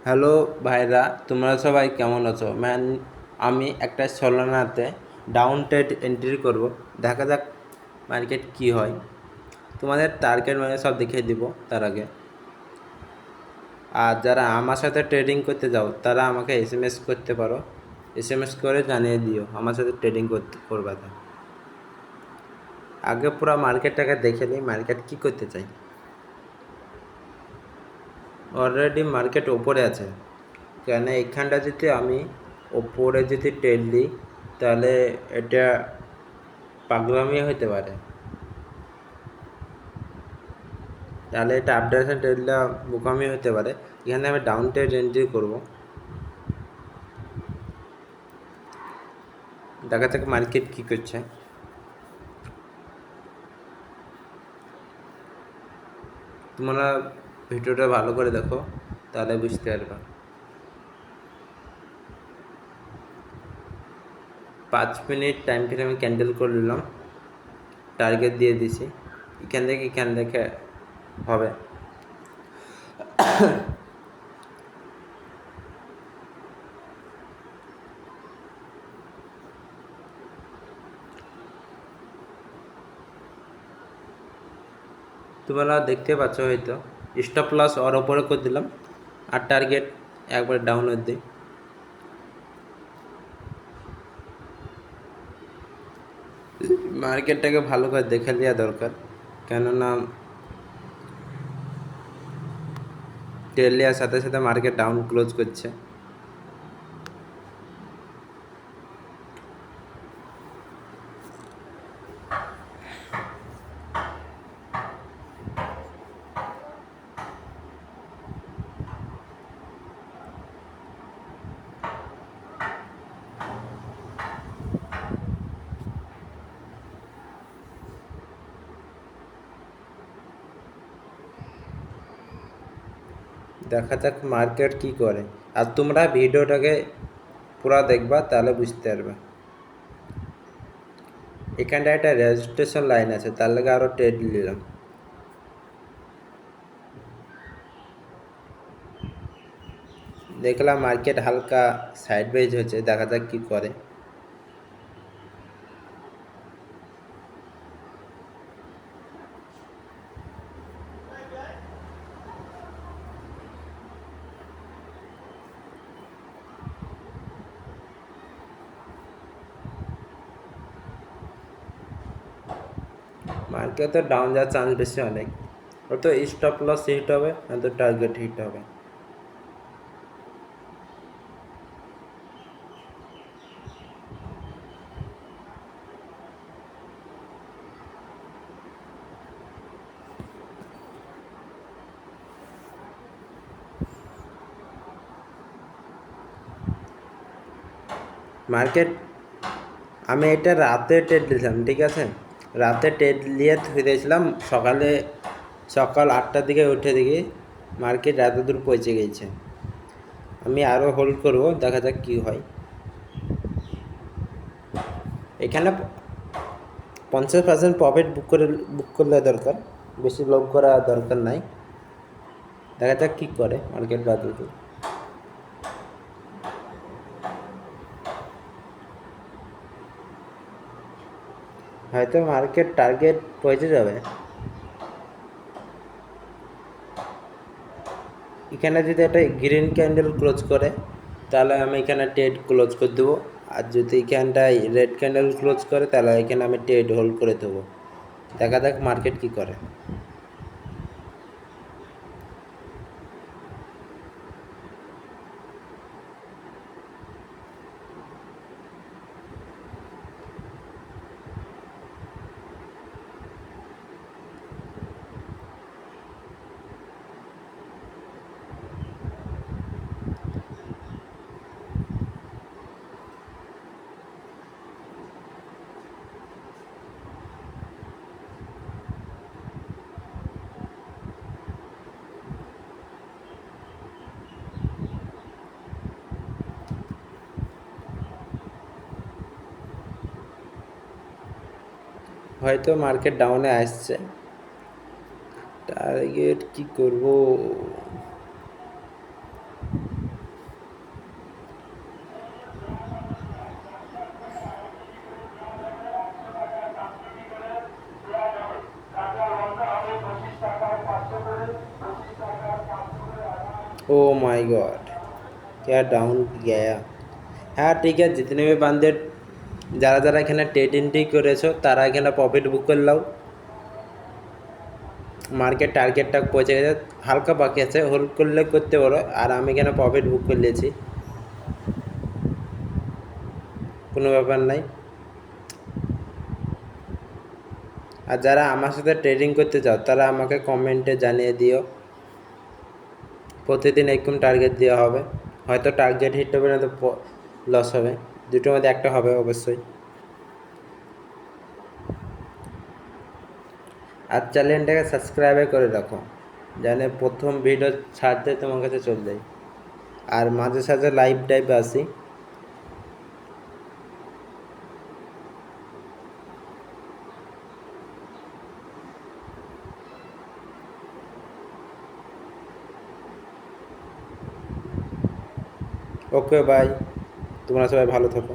Hello ভাইরা, তোমরা সবাই কেমন আছো? আমি একটা সলোনাতে ডাউন ট্রেড এন্ট্রি করব। দেখা যাক মার্কেট কি হয়। তোমাদের টার্গেট সব দেখিয়ে দিব তার আগে। আর যারা আমার সাথে ট্রেডিং করতে যাও তারা আমাকে এসএমএস করতে পারো। এসএমএস করে জানিয়ে দিও আমার সাথে ট্রেডিং করবা। আগে পুরো মার্কেটটাকে দেখে নিই, মার্কেট কি করতে চাই। অলরেডি মার্কেট ওপরে আছে, কেন এখানটা যদি আমি ওপরে যদি ট্রেড দিই তাহলে এটা পাগলামি হতে পারে। তাহলে এটা আপডেশন ট্রেডটা বোকামি হতে পারে। এখানে আমি ডাউন ট্রেড এন্ট্রি করব। দেখা যাক মার্কেট কি করছে। তোমরা ভিডিওটা ভালো করে দেখো, তাহলে বুঝতে পারবা। 5 মিনিট টাইম ফ্রেমে আমি ক্যান্ডেল করে নিলাম, টার্গেট দিয়ে দিছি। এখান থেকে হবে। তোমরা দেখতে পাচ্ছ হয়তো স্টপ লস ওর ওপরে করে দিলাম, আর টার্গেট একবার ডাউন দিই। মার্কেটটাকে ভালো করে দেখে নেওয়া দরকার, কেননা ট্রেড নেওয়ার সাথে সাথে মার্কেট ডাউন ক্লোজ করছে। দেখা যাক মার্কেট কি করে। আর তোমরা ভিডিওটাকে পুরো দেখবা, তাহলে বুঝতে পারবে। এখানটা একটা রেজিস্ট্রেশন লাইন আছে, তার লাগে আরও ট্রেড নিলাম। দেখলাম মার্কেট হালকা সাইড ওয়েজ হচ্ছে, দেখা যাক কি করে। মার্কেট তো ডাউন যাওয়ার চান্স বেশি অনেক। ওর তো স্টপ লস হিট হবে, না তো টার্গেট হিট হবে। মার্কেট আমি এটা রাতে ট্রেড দিয়েছিলাম, ঠিক আছে। রাতে ট্রেড নিয়ে ধুয়ে দিয়েছিলাম, সকাল 8টার দিকে উঠে দেখি মার্কেট এত দূর পৌঁছে গেছে। আমি আরও হোল্ড করব, দেখা যাক কী হয়। এখানে 50% প্রফিট বুক করলে দরকার, বেশি লং করা দরকার নাই। দেখা যাক কী করে মার্কেট বাদে। হয়তো মার্কেট টার্গেট পৌঁছে যাবে। এখানে যদি একটা গ্রিন ক্যান্ডেল ক্লোজ করে তাহলে আমি এখানে ট্রেড ক্লোজ করে দেবো। আর যদি এখানটায় রেড ক্যান্ডেল ক্লোজ করে তাহলে এখানে আমি ট্রেড হোল্ড করে দেবো। দেখা যাক মার্কেট কী করে। হয়তো মার্কেট ডাউনে আসছে, টার্গেট কি করব। ओ माय गॉड, क्या डाउन गया। হ্যাঁ ঠিক আছে, जितने भी बंदे যারা যারা এখানে ট্রেডিংটি করেছো তারা এখানে প্রফিট বুক করে নাও। মার্কেট টার্গেটটা পৌঁছে গেছে, হালকা বাকি আছে, হোল্ড করলে করতে পারো। আর আমি এখানে প্রফিট বুক করে নিয়েছি, কোনো ব্যাপার নাই। আর যারা আমার সাথে ট্রেডিং করতে চাও তারা আমাকে কমেন্টে জানিয়ে দিও। প্রতিদিন এরকম টার্গেট দেওয়া হবে, হয়তো টার্গেট হিট হবে না তো লস হবে, দুটোর মধ্যে একটা হবে অবশ্যই। আর চ্যানেলটাকে সাবস্ক্রাইব করে রাখো, যেন প্রথম ভিডিও ছাড়তে তোমার কাছে চলে যায়। আর মাঝে সাঝে লাইভ টাইপে আসি। ওকে বাই, তোমরা সবাই ভালো থাকো।